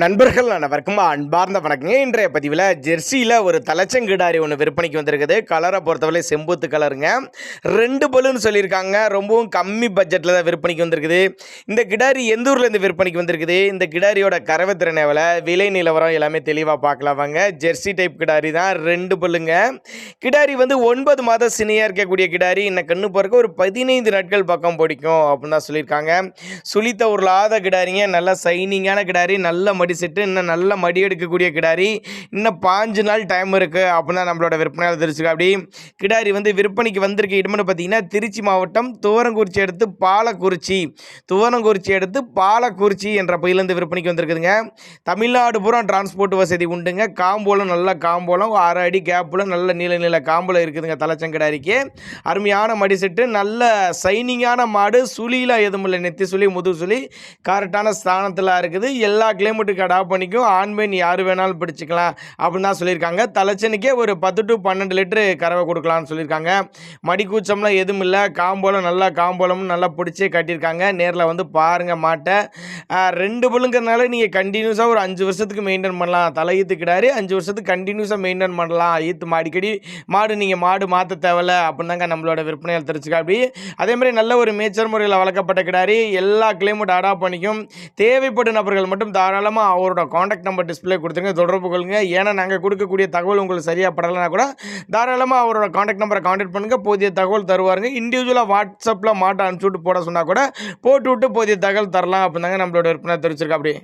நண்பர்கள் அனைவருக்கும் அன்பார்ந்த வணக்கங்க. இன்றைய பதிவில் ஜெர்சியில் ஒரு தலைச்சங்கிடாரி ஒன்று விற்பனைக்கு வந்திருக்குது. கலரை பொறுத்தவரை செம்பூத்து கலருங்க. 2 பல்லுன்னு சொல்லியிருக்காங்க. ரொம்பவும் கம்மி பட்ஜெட்டில் தான் விற்பனைக்கு வந்திருக்குது. இந்த கிடாரி எந்த ஊர்லேருந்து விற்பனைக்கு வந்திருக்குது, இந்த கிடாரியோட கறவைத்திறன் எவ்வளோ, விலை நிலவரம் எல்லாமே தெளிவாக பார்க்கலாம் வாங்க. ஜெர்சி டைப் கிடாரி தான், 2 பல்லுங்க. கிடாரி வந்து 9 மாதம் சினையாக இருக்கக்கூடிய கிடாரி. இன்னும் கண்ணு பிறக்க ஒரு 15 நாட்கள் பக்கம் பிடிக்கும் அப்படின்னு தான் சொல்லியிருக்காங்க. சுழித்த உருளாத கிடாரிங்க, நல்ல சைனிங்கான கிடாரி, நல்ல மடி செட்டு, இன்னும் நல்ல மடி எடுக்கக்கூடிய கிடாரி. இன்னும் 5 நாள் டைம் இருக்குது அப்படின்னா நம்மளோட விற்பனையாளர் தெரிஞ்சுக்க. அப்படி கிடாரி வந்து விற்பனைக்கு வந்திருக்க இடம்னு பார்த்தீங்கன்னா திருச்சி மாவட்டம் துவரங்குறிச்சி எடுத்து பாலக்குறிச்சி என்ற பகுதியிலேருந்து விற்பனைக்கு வந்திருக்குதுங்க. தமிழ்நாடு பூரா டிரான்ஸ்போர்ட் வசதி உண்டுங்க. காம்போலம் நல்ல காம்போலம், 6 அடி கேப்பில் நல்ல நீள காம்பில் இருக்குதுங்க. தலைச்சங்கிடாரிக்கு அருமையான மடி செட்டு, நல்ல சைனிங்கான மாடு, சுழியில் எதுவும் இல்லை, நெத்தி சுழி முதுகு சுழி கரெக்டான ஸ்தானத்தில் இருக்குது. எல்லா கிலோமீட்டருக்கு அடாப்ட் பண்ணிக்கும். ஆண் பெண் யார் வேணாலும் பிடிச்சிக்கலாம் அப்படின்னு தான் சொல்லியிருக்காங்க. தலைச்சனுக்கே ஒரு 10 to 12 லிட்டரு கறவை கொடுக்கலான்னு சொல்லியிருக்காங்க. மடி கூச்சம்லாம் எதுவும் இல்லை. காம்போலம் நல்லா நல்லா பிடிச்சி கட்டியிருக்காங்க. நேரில் வந்து பாருங்கள் மாட்டை. 2 பல்லுங்கிறதுனால நீங்கள் கண்டினியூஸாக ஒரு 5 வருஷத்துக்கு மெயின்டைன் பண்ணலாம். தலையீத்து கிடாரி 5 வருஷத்துக்கு கண்டினியூஸாக மெயின்டைன் பண்ணலாம். ஈத்து அடிக்கடி நீங்கள் மாடு மாற்ற தேவையில்ல அப்படின்னு தாங்க நம்மளோட விற்பனையால் தெரிஞ்சுக்க. அப்படி அதே மாதிரி நல்ல ஒரு மேய்ச்சல் முறையில் வளர்க்கப்பட்ட கிடாரி, எல்லா கிளைமேட் அடாப்ட் பண்ணிக்கும். தேவைப்படும் நபர்கள் மட்டும் தாராளமாக அவரோட காண்டாக்ட் நம்பர் டிஸ்பிளே கொடுத்துருங்க, தொடர்பு கொள்ளுங்க. ஏன்னா நாங்கள் கொடுக்கக்கூடிய தகவல் உங்களுக்கு சரியாக படலைன்னா கூட தாராளமாக அவரோட காண்டாக்ட் நம்பரை காண்டாக்ட் பண்ணுங்கள், போதிய தகவல் தருவாருங்க. இண்டிவிஜுவலாக வாட்ஸ்அப்பில் மாட்டை அனுப்பிச்சுட்டு போட சொன்னால் கூட போட்டு விட்டு போதிய தகவல் தரலாம் அப்படின்னு தாங்க நம்மளோட விற்பனை தெரிவிச்சிருக்கா. அப்படி